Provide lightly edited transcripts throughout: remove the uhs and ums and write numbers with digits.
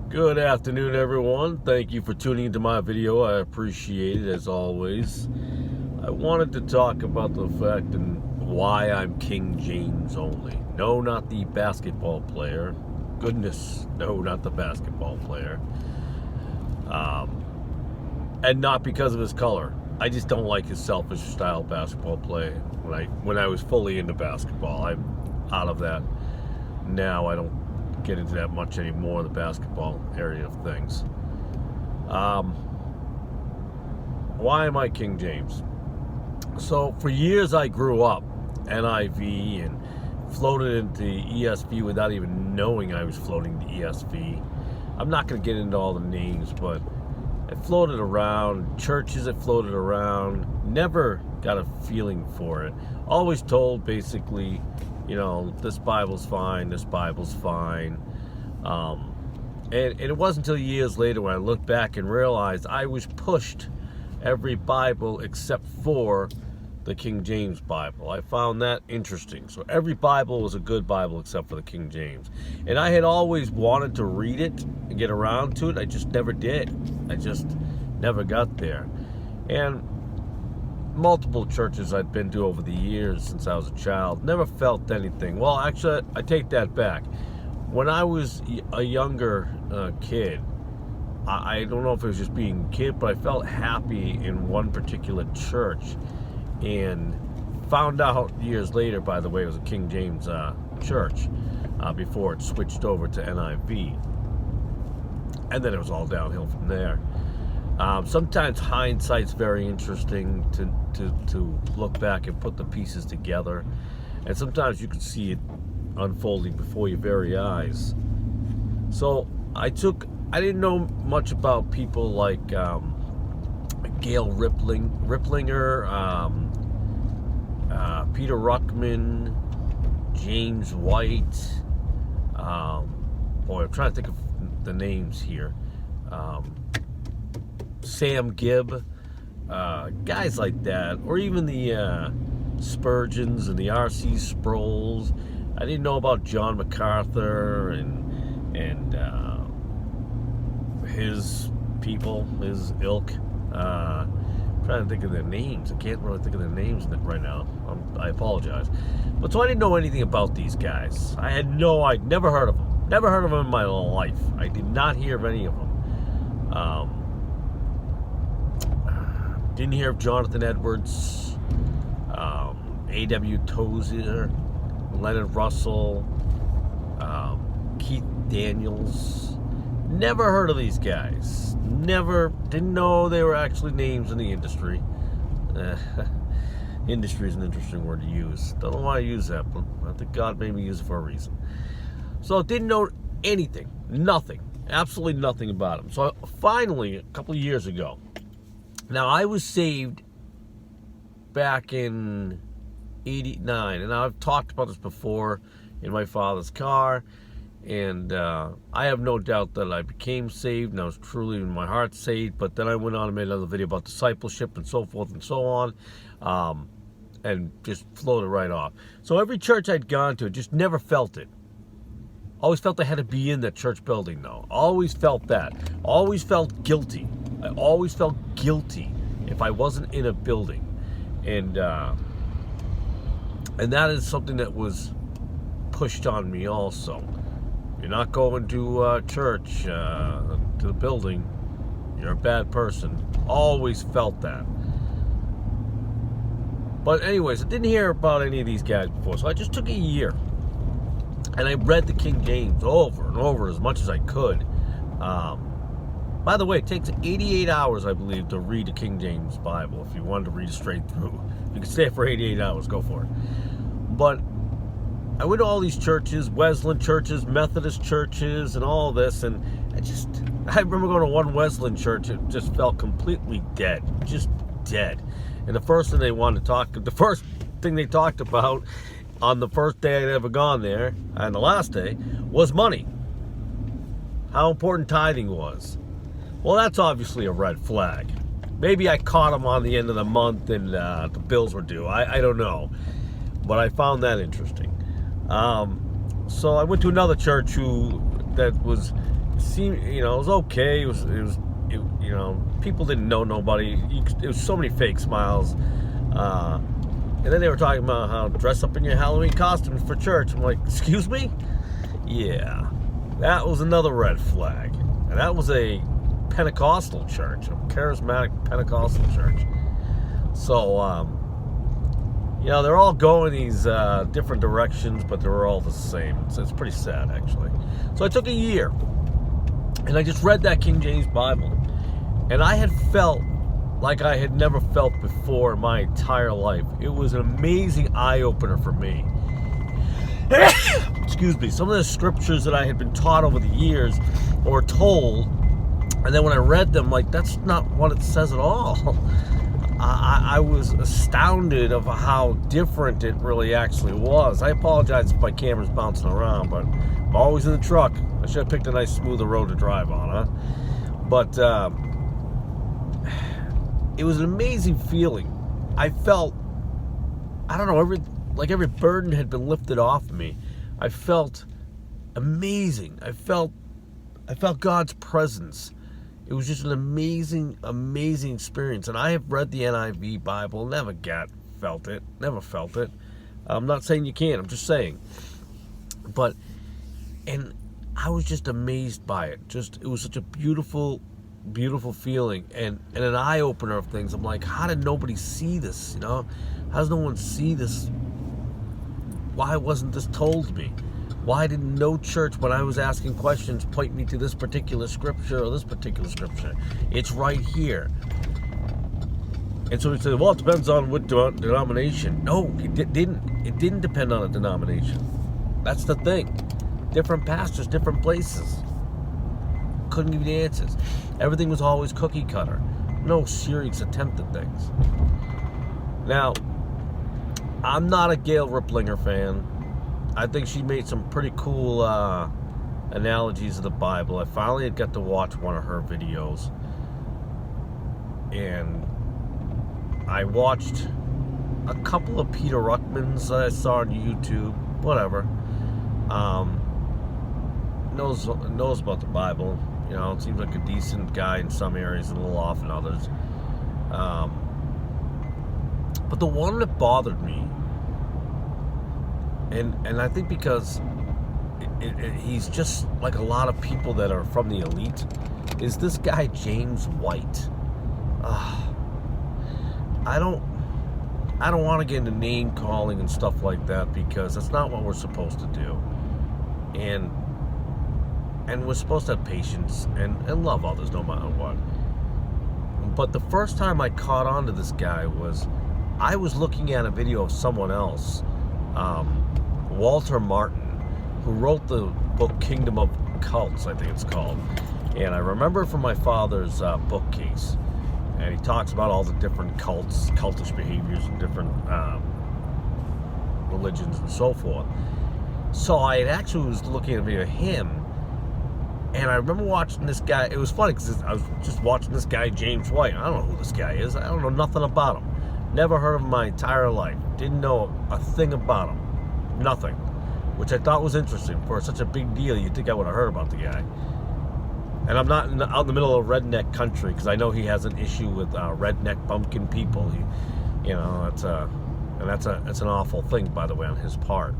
Good afternoon, everyone. Thank you for tuning into my video. I appreciate it as always. I wanted to talk about the fact and why I'm King James only. No, not the basketball player. Goodness, no, not the basketball player. And not because of his color. I just don't like his selfish style basketball play. When I was fully into basketball, I'm out of that now. I don't get into that much anymore, the basketball area of things. Why am I King James? So for years I grew up NIV and floated into ESV without even knowing I was floating to ESV. I'm not going to get into all the names, but I floated around churches. I floated around, never got a feeling for it. Always told basically, this Bible's fine, this Bible's fine. And it wasn't until years later when I looked back and realized I was pushed every Bible except for the King James Bible. I found that interesting. So every Bible was a good Bible except for the King James. And I had always wanted to read it and get around to it. I just never did. I just never got there. And multiple churches I'd been to over the years since I was a child, never felt anything. Well, actually, I take that back. When I was a younger kid, I don't know if it was just being a kid, but I felt happy in one particular church, and found out years later, by the way, it was a King James church before it switched over to NIV, and then it was all downhill from there. Sometimes hindsight's very interesting to look back and put the pieces together, and sometimes you can see it unfolding before your very eyes. So I didn't know much about people like Gail Riplinger, Peter Ruckman, James White. I'm trying to think of the names here. Sam Gibb, guys like that, or even the Spurgeons and the R.C. Sproul's. I didn't know about John MacArthur and his people, his ilk. I'm trying to think of their names. I can't really think of their names right now. I apologize. But so I didn't know anything about these guys. I'd never heard of them. Never heard of them in my life. I did not hear of any of them. Didn't hear of Jonathan Edwards, A.W. Tozer, Leonard Russell, Keith Daniels. Never heard of these guys. Didn't know they were actually names in the industry. Industry is an interesting word to use. Don't know why I use that, but I think God made me use it for a reason. So didn't know anything, nothing, absolutely nothing about them. So finally, a couple of years ago, now I was saved back in 89, and I've talked about this before in my father's car, and I have no doubt that I became saved and I was truly in my heart saved. But then I went on and made another video about discipleship and so forth and so on, and just floated right off. So every church I'd gone to, just never felt it. Always felt I had to be in that church building, though. Always felt that. Always felt guilty. I always felt guilty if I wasn't in a building, and that is something that was pushed on me also. You're not going to church, to the building, you're a bad person. Always felt that. But anyways, I didn't hear about any of these guys before, so I just took a year, and I read the King James over and over as much as I could. By the way, it takes 88 hours, I believe, to read the King James Bible. If you wanted to read it straight through, you can stay for 88 hours, go for it. But I went to all these churches, Wesleyan churches, Methodist churches, and all this, and I remember going to one Wesleyan church. It just felt completely dead, just dead. And the first thing they talked about on the first day I'd ever gone there, and the last day, was money. How important tithing was. Well, that's obviously a red flag. Maybe I caught them on the end of the month and the bills were due. I don't know. But I found that interesting. So I went to another church that was seemed, it was okay. People didn't know nobody. It was so many fake smiles. And then they were talking about how dress up in your Halloween costumes for church. I'm like, excuse me? Yeah, that was another red flag. And that was a Pentecostal church, a charismatic Pentecostal church. So, they're all going these different directions, but they're all the same. So it's pretty sad, actually. So I took a year, and I just read that King James Bible. And I had felt like I had never felt before in my entire life. It was an amazing eye-opener for me. Excuse me. Some of the scriptures that I had been taught over the years or told, and then when I read them, like, that's not what it says at all. I was astounded of how different it really actually was. I apologize if my camera's bouncing around, but I'm always in the truck. I should have picked a nice smoother road to drive on, huh? But it was an amazing feeling. I felt, I don't know, every burden had been lifted off me. I felt amazing. I felt God's presence. It was just an amazing, amazing experience. And I have read the NIV Bible, never felt it. I'm not saying you can't, I'm just saying. And I was just amazed by it. It was such a beautiful, beautiful feeling and an eye-opener of things. I'm like, how did nobody see this, How does no one see this? Why wasn't this told me? Why didn't no church, when I was asking questions, point me to this particular scripture or this particular scripture? It's right here. And so he said, well, it depends on what denomination. No, it didn't. It didn't depend on a denomination. That's the thing. Different pastors, different places. Couldn't give you the answers. Everything was always cookie cutter. No serious attempt at things. Now, I'm not a Gail Riplinger fan. I think she made some pretty cool analogies of the Bible. I finally had got to watch one of her videos. And I watched a couple of Peter Ruckmans that I saw on YouTube. Whatever. Knows about the Bible. Seems like a decent guy in some areas, a little off in others. But the one that bothered me, and I think because he's just like a lot of people that are from the elite, is this guy James White. I don't want to get into name calling and stuff like that, because that's not what we're supposed to do. And we're supposed to have patience and love others no matter what. But the first time I caught on to this guy was, I was looking at a video of someone else, Walter Martin, who wrote the book Kingdom of Cults, I think it's called. And I remember from my father's bookcase. And he talks about all the different cults, cultish behaviors, and different religions and so forth. So I actually was looking at a video of him, and I remember watching this guy. It was funny because I was just watching this guy, James White. I don't know who this guy is. I don't know nothing about him. Never heard of him my entire life. Didn't know a thing about him. Nothing. Which I thought was interesting. For such a big deal, you'd think I would have heard about the guy. And I'm not out in the middle of redneck country, because I know he has an issue with redneck bumpkin people. That's an awful thing, by the way, on his part,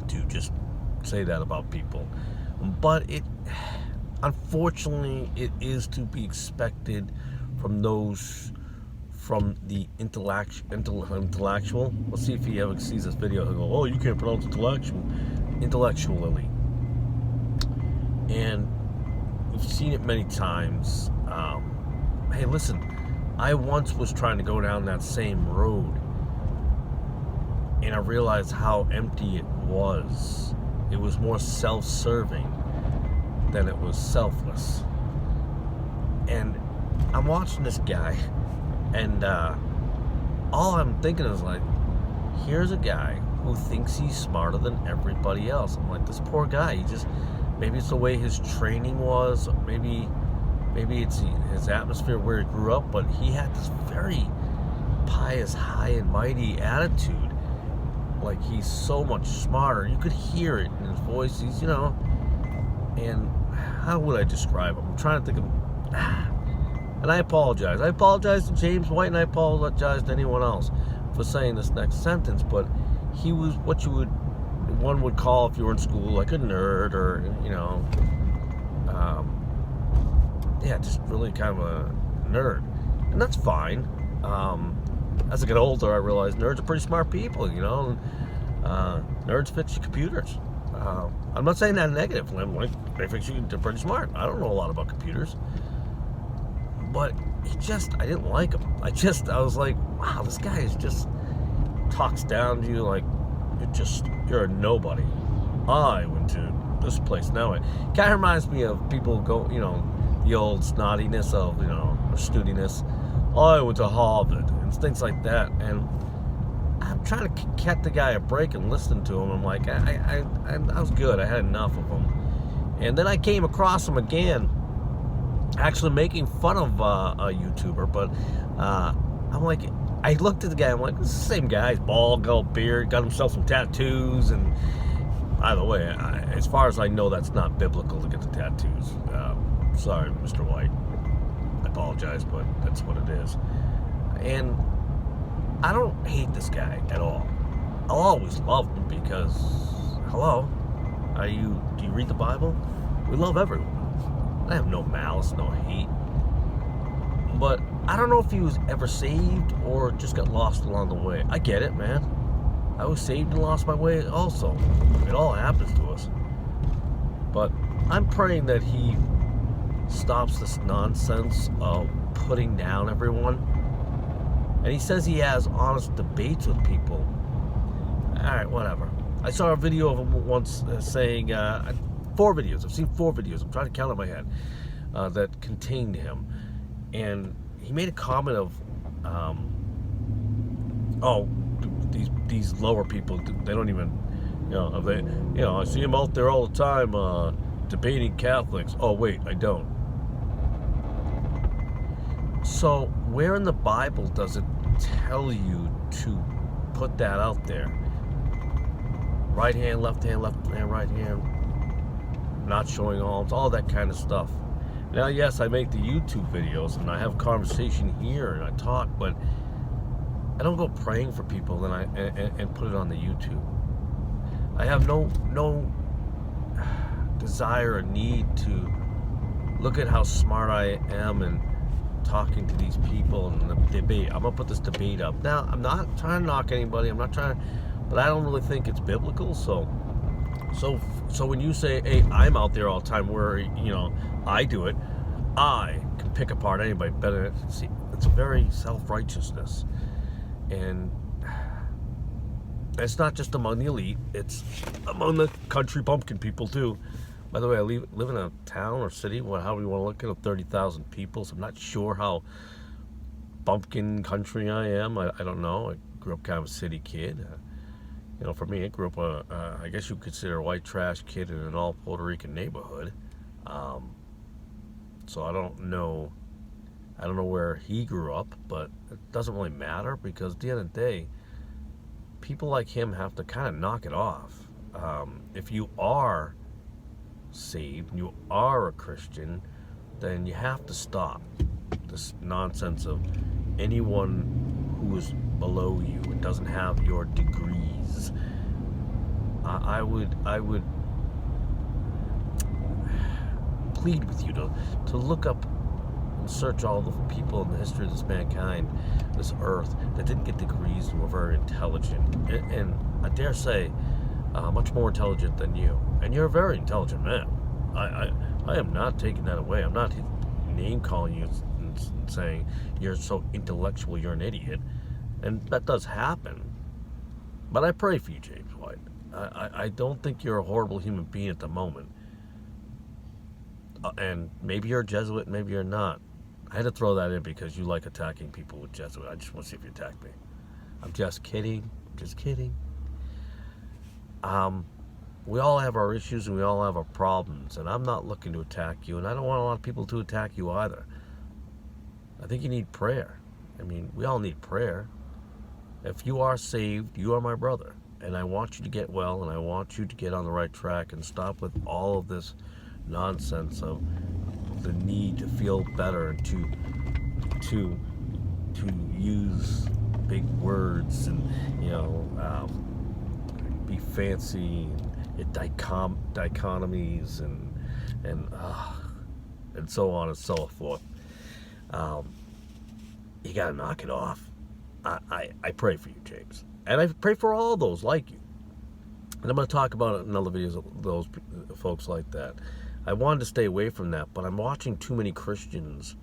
to just say that about people. But unfortunately, it is to be expected from those from the intellectual. Let's see if he ever sees this video. He'll go, "Oh, you can't pronounce intellectually," and we've seen it many times. Hey, listen, I once was trying to go down that same road, and I realized how empty it was. It was more self-serving than it was selfless. And I'm watching this guy, and all I'm thinking is like, here's a guy who thinks he's smarter than everybody else. I'm like, this poor guy, maybe it's the way his training was, maybe it's his atmosphere where he grew up, but he had this very pious, high and mighty attitude. Like, he's so much smarter. You could hear it in his voice. And how would I describe him? I'm trying to think of, and I apologize. I apologize to James White, and I apologize to anyone else for saying this next sentence, but he was what one would call, if you were in school, like a nerd, or, just really kind of a nerd. And that's fine. As I get older, I realize nerds are pretty smart people, nerds fix computers. I'm not saying that negatively. They fix you, they're pretty smart. I don't know a lot about computers. But I didn't like him. I was like, wow, this guy talks down to you like you're a nobody. I went to this place. Now it kind of reminds me of people the old snottiness of, or snootiness. I went to Harvard and things like that. And I'm trying to cut the guy a break and listen to him. I'm like, I was good. I had enough of him. And then I came across him again, actually making fun of a YouTuber, but I'm like, I looked at the guy, I'm like, this is the same guy. He's bald, got a beard, got himself some tattoos, and by the way, as far as I know, that's not biblical to get the tattoos. Sorry, Mr. White. I apologize, but that's what it is. And I don't hate this guy at all. I'll always love him because, hello, do you read the Bible? We love everyone. I have no malice, no hate. But I don't know if he was ever saved or just got lost along the way. I get it, man. I was saved and lost my way also. It all happens to us. But I'm praying that he stops this nonsense of putting down everyone. And he says he has honest debates with people. Alright, whatever. I saw a video of him once saying, 4 videos. I've seen 4 videos. I'm trying to count in my head that contained him. And he made a comment of, these lower people, they don't even, I see them out there all the time debating Catholics. Oh, wait, I don't. So where in the Bible does it tell you to put that out there? Right hand, right hand, not showing arms, all that kind of stuff. Now, yes, I make the YouTube videos and I have conversation here and I talk, but I don't go praying for people and put it on the YouTube. I have no desire or need to look at how smart I am and talking to these people and the debate. I'm gonna put this debate up. Now, I'm not trying to knock anybody. I'm not trying, but I don't really think it's biblical. So when you say, hey, I'm out there all the time where, I do it, I can pick apart anybody better. See, it's very self-righteousness. And it's not just among the elite, it's among the country bumpkin people too. By the way, I live in a town or city, however you want to look at it, of 30,000 people, so I'm not sure how bumpkin country I am. I don't know. I grew up kind of a city kid. For me, I grew up I guess you could consider a white trash kid in an all Puerto Rican neighborhood. So I don't know where he grew up, but it doesn't really matter because at the end of the day, people like him have to kind of knock it off. If you are saved and you are a Christian, then you have to stop this nonsense of anyone who is below you and doesn't have your degrees. I would plead with you to look up and search all the people in the history of this mankind, this earth, that didn't get degrees and were very intelligent. And I dare say, much more intelligent than you. And you're a very intelligent man. I am not taking that away. I'm not name calling you and saying you're so intellectual, you're an idiot. And that does happen. But I pray for you, James White. I don't think you're a horrible human being at the moment. And maybe you're a Jesuit, maybe you're not. I had to throw that in because you like attacking people with Jesuit. I just want to see if you attack me. I'm just kidding. Just kidding. We all have our issues and we all have our problems. And I'm not looking to attack you. And I don't want a lot of people to attack you either. I think you need prayer. I mean, we all need prayer. If you are saved, you are my brother. And I want you to get well, and I want you to get on the right track and stop with all of this nonsense of the need to feel better and to use big words and be fancy and dichotomies and so on and so forth. You gotta knock it off. I pray for you, James, and I pray for all those like you. And I'm going to talk about it in other videos of those folks like that. I wanted to stay away from that, but I'm watching too many Christians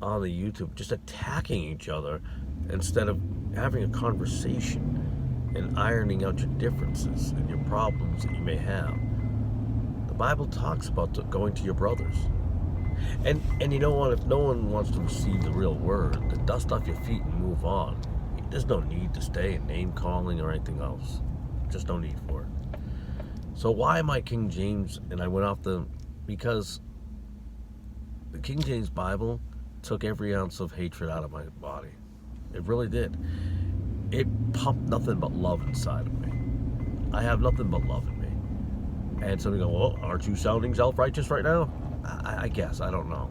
on the YouTube just attacking each other instead of having a conversation and ironing out your differences and your problems that you may have. The Bible talks about going to your brothers. And you know what? If no one wants to receive the real word, then dust off your feet and move on. There's no need to stay in name calling or anything else. Just no need for it. So why am I King James? And I went off because the King James Bible took every ounce of hatred out of my body. It really did. It pumped nothing but love inside of me. I have nothing but love in me. And somebody go, well, aren't you sounding self-righteous right now? I guess. I don't know.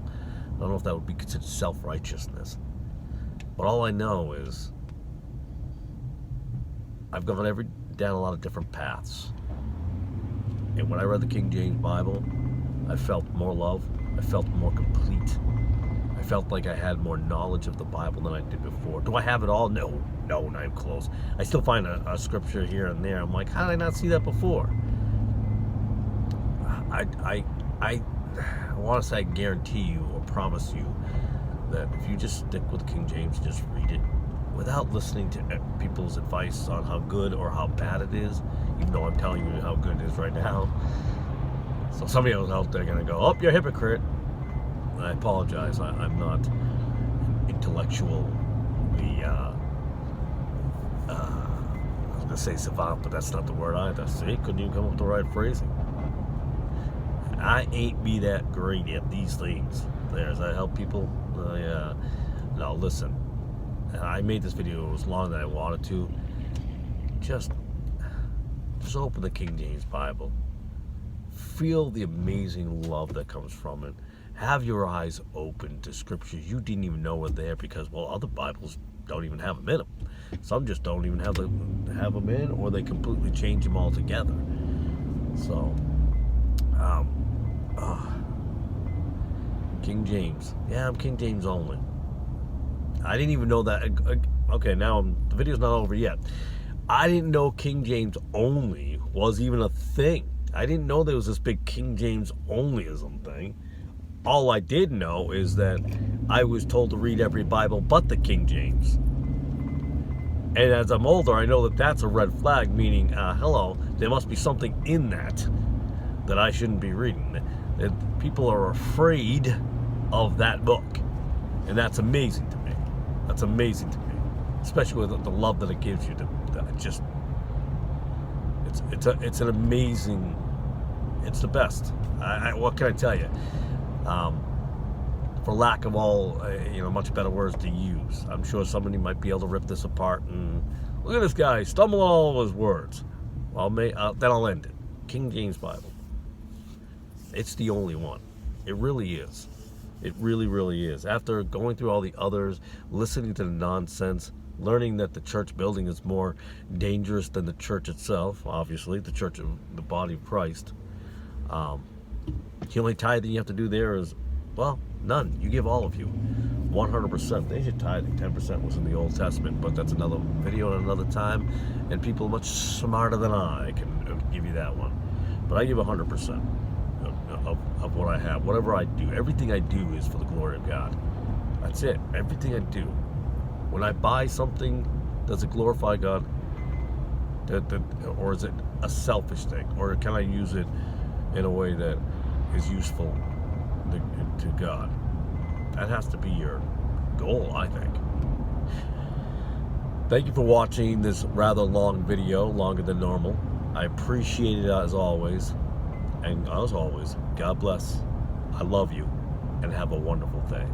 I don't know if that would be considered self-righteousness. But all I know is I've gone down a lot of different paths. And when I read the King James Bible, I felt more love. I felt more complete. I felt like I had more knowledge of the Bible than I did before. Do I have it all? No, not even close. I still find a scripture here and there. I'm like, how did I not see that before? I want to say I guarantee you or promise you that if you just stick with King James, just read it without listening to people's advice on how good or how bad it is, even though I'm telling you how good it is right now. So somebody else out there going to go, oh, you're a hypocrite. I apologize. I'm not intellectually, I was going to say savant, but that's not the word either. See, couldn't even come up with the right phrasing. I ain't be that great at these things. Does that help people? No, listen. I made this video as long as I wanted to. Just open the King James Bible. Feel the amazing love that comes from it. Have your eyes open to scriptures you didn't even know were there because, well, other Bibles don't even have them in them. Some just don't even have them in, or they completely change them altogether. So, King James. Yeah, I'm King James only. I didn't even know that. Okay, now the video's not over yet. I didn't know King James only was even a thing. I didn't know there was this big King James onlyism thing. All I did know is that I was told to read every Bible but the King James. And as I'm older, I know that that's a red flag, meaning, hello, there must be something in that I shouldn't be reading. That people are afraid of that book. And that's amazing to me. That's amazing to me. Especially with the love that it gives you. It's an amazing, it's the best. What can I tell you? For lack of all, much better words to use. I'm sure somebody might be able to rip this apart and look at this guy stumbling all of his words. Well, then I'll end it. King James Bible. It's the only one. It really is. It really, really is. After going through all the others, listening to the nonsense, learning that the church building is more dangerous than the church itself, obviously, the church of the body of Christ. The only tithing you have to do there is, well, none. You give all of you. 100%. They should tithe. 10% was in the Old Testament, but that's another video at another time, and people much smarter than I can give you that one. But I give 100% of what I have. Whatever I do, everything I do is for the glory of God. That's it. Everything I do. When I buy something, does it glorify God? Or is it a selfish thing? Or can I use it in a way that is useful to God? That has to be your goal, I think. Thank you for watching this rather long video, longer than normal. I appreciate it as always. And as always, God bless. I love you, and have a wonderful day.